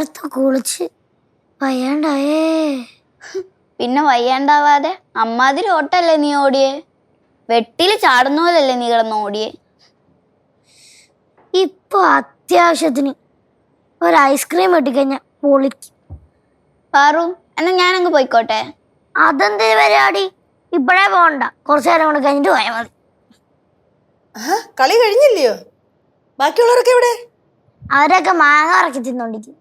വേർത്ത് കുളിച്ച് വയ്യാണ്ടായേ. പിന്നെ വയ്യാണ്ടാവാതെ അമ്മാതിരി ഓട്ടല്ലേ നീ ഓടിയേ? വെട്ടില് ചാടുന്ന പോലല്ലേ നീ കിടന്ന് ഓടിയേ? ഇപ്പൊ അത്യാവശ്യത്തിന് ഒരു ഐസ്ക്രീം കിട്ടിക്കഴിഞ്ഞാ പൊളിക്കും. പാറു, എന്നാ ഞാനങ്ങ് പോയിക്കോട്ടെ. അതെന്ത് പരിപാടി? ഇപ്പഴേ പോകണ്ട, കുറച്ചു നേരം കൂടെ കഴിഞ്ഞിട്ട് പോയാൽ മതി. കളി കഴിഞ്ഞില്ലയോ? ബാക്കിയുള്ളവരൊക്കെ എവിടെ? അവരൊക്കെ മാങ്ങ ഇറക്കി തിന്നോണ്ടിരിക്കും.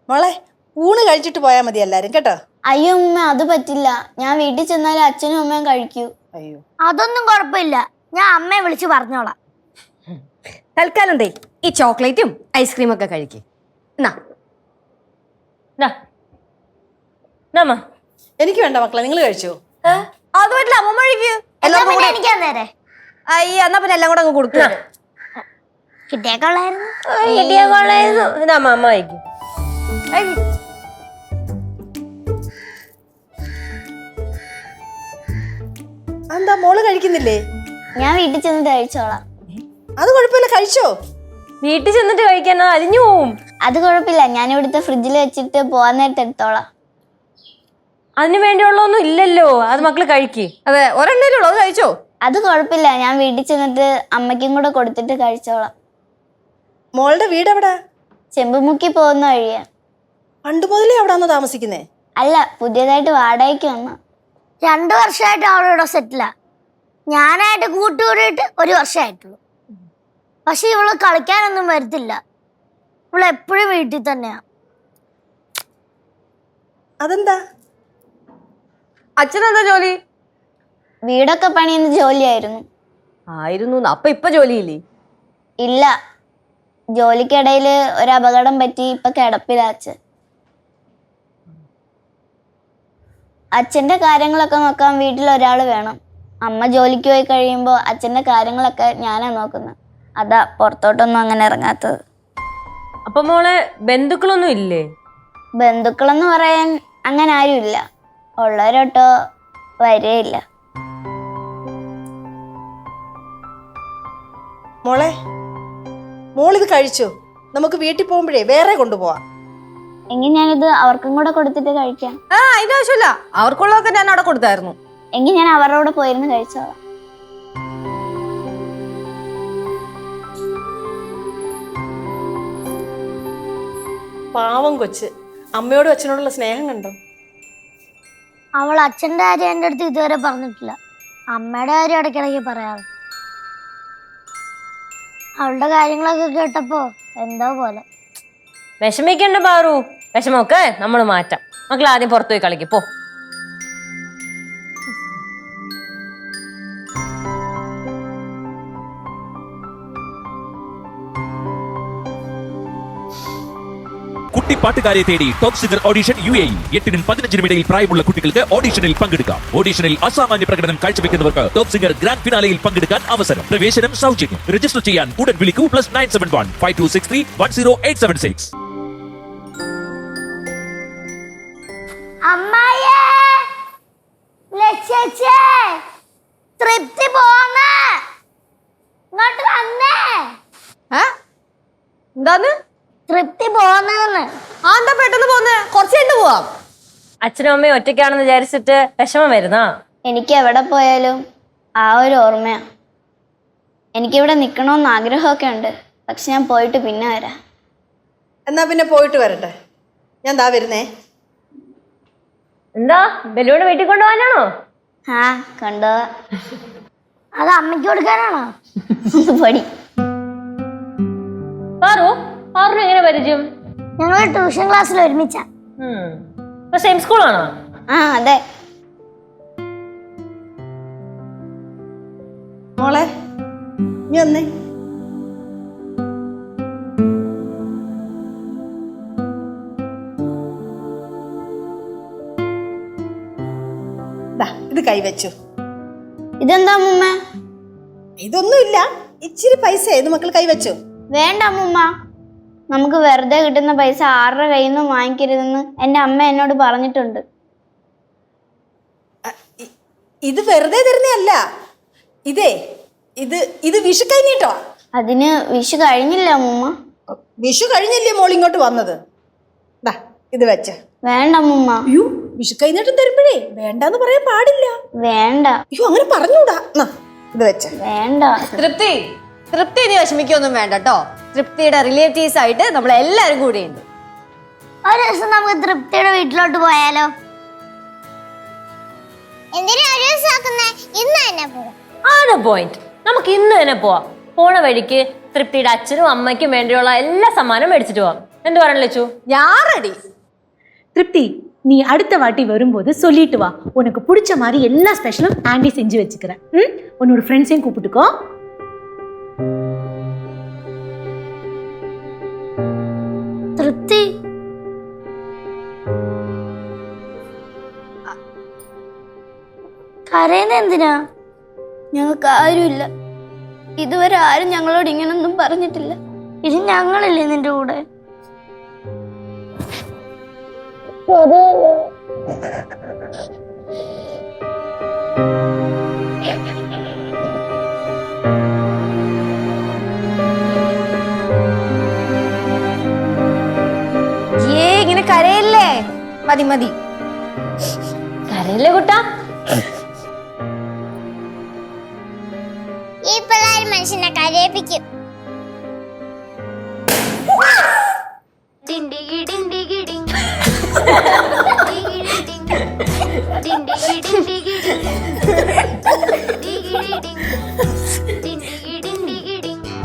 മോളെ, ഊണ് കഴിച്ചിട്ട് പോയാൽ മതി എല്ലാരും കേട്ടോ. അയ്യോ ഉമ്മ, അത് പറ്റില്ല. ഞാൻ വീട്ടിൽ ചെന്നാലും അച്ഛനും അമ്മയും കഴിക്കൂ. അയ്യോ, അതൊന്നും കുഴപ്പമില്ല, ഞാൻ അമ്മയെ വിളിച്ച് പറഞ്ഞോളാം. തൽക്കാലം ദേ ഈ ചോക്ലേറ്റും ഐസ്ക്രീം ഒക്കെ കഴിക്കേ. എനിക്ക് വേണ്ട മക്കളെ, നിങ്ങൾ കഴിച്ചോ? അത് പറ്റില്ല, അമ്മ കഴിക്കൂ. എനിക്ക് നേരെ അയ്യ, എന്നാ പിന്നെ എല്ലാം കൂടെ അങ്ങ് കൊടുത്തു. കിട്ടിയേക്കൊള്ളായിരുന്നു. അമ്മ കഴിക്കും. എന്താ മോള് കഴിക്കുന്നില്ലേ? ഞാൻ വീട്ടിൽ ചെന്നിട്ട് കഴിച്ചോളാം. അത് കുഴപ്പമില്ല, കഴിച്ചോ. വീട്ടിൽ ചെന്നിട്ട് കഴിക്കാൻ അരിഞ്ഞു പോവും. അത് കുഴപ്പമില്ല, ഞാൻ ഇവിടുത്തെ ഫ്രിഡ്ജിൽ വെച്ചിട്ട് പോവാൻ നേരത്തെ എടുത്തോളാം. അതിന് വേണ്ടിയുള്ളൊന്നും ഇല്ലല്ലോ, അത് മക്കള് കഴിക്കേ. അതെ, ഒരെണ്ണേ ഉള്ളൂ, അത് കഴിച്ചോ. അത് കുഴപ്പമില്ല, ഞാൻ വീട്ടിൽ ചെന്നിട്ട് അമ്മയ്ക്കും കൂടെ കൊടുത്തിട്ട് കഴിച്ചോളാം. മോളുടെ വീട് എവിടാ? ചെമ്പുമുക്കി പോകുന്ന വഴിയാ. പണ്ട് മുതലേ അവിടാന്നോ താമസിക്കുന്നേ? അല്ല, പുതിയതായിട്ട് വാടകയ്ക്ക് വന്ന. 2 വർഷമായിട്ട് അവളിവിടെ സെറ്റിലാ. ഞാനായിട്ട് കൂട്ടുകൂടിയിട്ട് 1 വർഷമായിട്ടുള്ളൂ. പക്ഷെ ഇവള് കളിക്കാനൊന്നും വരത്തില്ല. ഇവള് എപ്പോഴും വീട്ടിൽ തന്നെയാ. അതെന്താ? അച്ഛനെന്താ ജോലി? വീടൊക്കെ പണിയുന്ന ജോലിയായിരുന്നു. ആയിരുന്നു. അപ്പൊ ഇപ്പൊ ജോലിയില്ലേ? ഇല്ല, ജോലിക്കിടയിൽ ഒരു അപകടം പറ്റി ഇപ്പൊ കിടപ്പിലാ അച്ഛൻ. അച്ഛൻ്റെ കാര്യങ്ങളൊക്കെ നോക്കാൻ വീട്ടിൽ ഒരാൾ വേണം. അമ്മ ജോലിക്ക് പോയി കഴിയുമ്പോൾ അച്ഛൻ്റെ കാര്യങ്ങളൊക്കെ ഞാനാ നോക്കുന്നത്. അതാ പുറത്തോട്ടൊന്നും അങ്ങനെ ഇറങ്ങാത്തത്. അപ്പൊ മോളെ ബന്ധുക്കളൊന്നും ഇല്ലേ? ബന്ധുക്കളെന്ന് പറയാൻ അങ്ങനെ ആരും ഇല്ല. ഉള്ളവരോട്ടോ വരെയില്ല. മോളെ, മോളിത് കഴിച്ചോ? നമുക്ക് വീട്ടിൽ പോകുമ്പോഴേ വേറെ കൊണ്ടുപോവാം. എങ്കിൽ ഞാനിത് അവർക്കും കൂടെ കൊടുത്തിട്ട് കഴിക്കാം. അതിന്റെ ആവശ്യമില്ല, അവർക്കുള്ളതൊക്കെ ഞാൻ അവിടെ കൊടുത്തായിരുന്നു. എങ്കിൽ ഞാൻ അവരോട് പോയിരുന്ന് കഴിച്ചോളാം. പാവം കൊച്ച്, അമ്മയോടും അച്ഛനോടുള്ള സ്നേഹം കണ്ടോ? അവൾ അച്ഛൻ്റെ കാര്യം എൻ്റെ അടുത്ത് ഇതുവരെ പറഞ്ഞിട്ടില്ല. അമ്മയുടെ കാര്യം ഇടയ്ക്കിടയ്ക്ക് പറയാറ്. അവളുടെ കാര്യങ്ങളൊക്കെ കേട്ടപ്പോ എന്തോ പോലെ. വിഷമിക്കണ്ട പാറു, വിഷമമൊക്കെ നമ്മൾ മാറ്റാം. മക്കൾ ആദ്യം പുറത്തു പോയി കളിക്കും പോ. കുട്ടി പാട്ടുകാരെ തേടി ടോപ്പ് സിംഗർ ഓഡിഷൻ UAE. 8-നും 15-നും ഇടയിൽ പ്രായമുള്ള കുട്ടികൾക്ക് ഓഡിഷനിൽ പങ്കെടുക്കാം. ഓഡിഷനിൽ അസാമാന്യ പ്രകടനം കാഴ്ചവെക്കുന്നവർക്ക് ടോപ്പ് സിംഗർ ഗ്രാൻഡ് ഫിനാലയിൽ പങ്കെടുക്കാൻ അവസരം. പ്രവേശനം സൗജന്യം. രജിസ്റ്റർ ചെയ്യാൻ ഉടൻ വിളിക്കൂ +971 5263 10876. അമ്മായേ, ലക്ഷ്യേച്ചേ, തൃപ്തി പോന്നേ, ഇങ്ങോട്ട് വന്നേ. എന്താന്ന്? തൃപ്തി പോന്നെന്ന്. എന്താ പെട്ടെന്ന് പോന്നെ? കുറച്ച് കഴിഞ്ഞ് പോവാം. അച്ഛനും അമ്മയും ഒറ്റയ്ക്കാണെന്ന് വിചാരിച്ചിട്ട് വിഷമം വരുന്നാ? എനിക്ക് എവിടെ പോയാലും ആ ഒരു ഓർമ്മയാ. എനിക്കിവിടെ നിൽക്കണമെന്ന് ആഗ്രഹമൊക്കെ ഉണ്ട്. പക്ഷെ ഞാൻ പോയിട്ട് പിന്നെ വരാം. എന്നാ പിന്നെ പോയിട്ട് വരട്ടെ, ഞാൻ ദാ വരുന്നേ. എന്താ ബലൂണ് വീട്ടിൽ കൊണ്ടുപോകാനാണോ? ആ, കണ്ടോ. അത് അമ്മയ്ക്ക് കൊടുക്കാനാണോ? പടി. പാറു, പാറിന് എങ്ങനെ പരിചയം? ഞങ്ങൾ ട്യൂഷൻ ക്ലാസ്സിൽ ഒരുമിച്ചാ. സെയിം സ്കൂളാണോ? ആ, അതെ. മോളെ, നീ വന്നേ. ഇത് കൈവച്ചു. ഇതെന്താ അമ്മൂമ്മ? ഇതൊന്നുമില്ല, ഇച്ചിരി പൈസ. ഇത് മക്കൾ കൈവച്ചു. വേണ്ട അമ്മൂമ്മ, നമുക്ക് വെറുതെ കിട്ടുന്ന പൈസ ആരുടെ കയ്യിൽ നിന്നും വാങ്ങിക്കരുതെന്ന് എൻ്റെ അമ്മ എന്നോട് പറഞ്ഞിട്ടുണ്ട്. ഇത് വെറുതെ തരുന്നതല്ല. ഇത് വിഷു കഴിഞ്ഞിട്ടോ. അതിന് വിഷു കഴിഞ്ഞില്ല അമ്മൂമ്മ. വിഷു കഴിഞ്ഞല്ലേ മോൾ ഇങ്ങോട്ട് വന്നത്? ദാ ഇത് വെച്ച. വേണ്ട അമ്മൂമ്മ. അയ്യോ, വിഷു കഴിഞ്ഞിട്ടും തരുമ്പോഴേ വേണ്ടാന്ന് പറയാൻ പാടില്ല. വേണ്ട. അയ്യോ, അങ്ങനെ പറഞ്ഞൂടാ. ഇത് വെച്ച. വേണ്ട. തൃപ്തി, തൃപ്തി നീ വിഷമിക്കൊന്നും വേണ്ട കേട്ടോ. തൃപ്തിയുടെ റിലേറ്റീവ്സ് ആയിട്ട് നമ്മൾ എല്ലാരും കൂടെയുണ്ട്. ഒരു ദിവസം നമുക്ക് തൃപ്തിയുടെ വീട്ടിലോട്ട് പോയാലോ? എന്തിനാ ഒരു ദിവസം ആക്കുന്നേ? ഇന്ന് തന്നെ പോവാം. ആണ് പോയിന്റ്. നമുക്ക് ഇന്ന് തന്നെ പോവാം. പോണ വഴിക്ക് തൃപ്തിയുടെ അച്ഛനും അമ്മയ്ക്കും വേണ്ടിയുള്ള എല്ലാ സമ്മാനം മേടിച്ചിട്ട് പോവാം. എന്ത് പറയണ ലച്ചു? ഞാൻ റെഡി. திருப்தி, நீ அடுத்த வாட்டி வரும்போது சொல்லிட்டு வா. உனக்கு பிடிச்ச மாதிரி எல்லா ஸ்பெஷலும் ஆண்டி செஞ்சு வச்சுக்கிறேன். உன்னோட ஃப்ரெண்ட்ஸையும் கூப்பிட்டுக்கோ. തൃപ്തി, കരയുന്ന എന്തിനാ? ഞങ്ങൾക്ക് ആരുമില്ല. ഇതുവരെ ആരും ഞങ്ങളോട് ഇങ്ങനൊന്നും പറഞ്ഞിട്ടില്ല. ഇനി ഞങ്ങളില്ലേ നിന്റെ കൂടെ? ഇങ്ങനെ കരയല്ലേ? മതി മതി, കരയല്ലേ കുട്ടാ. ഈ പിള്ളേർ മനുഷ്യനെ കരയിപ്പിക്കും. ഡിണ്ടിഗി ഡിണ്ടിഗി ഡിങ്. ഡിഗിഡി ഡിങ്. ഡിണ്ടിഗി ഡിണ്ടിഗി ഡിങ്. ഡിഗിഡി ഡിങ്.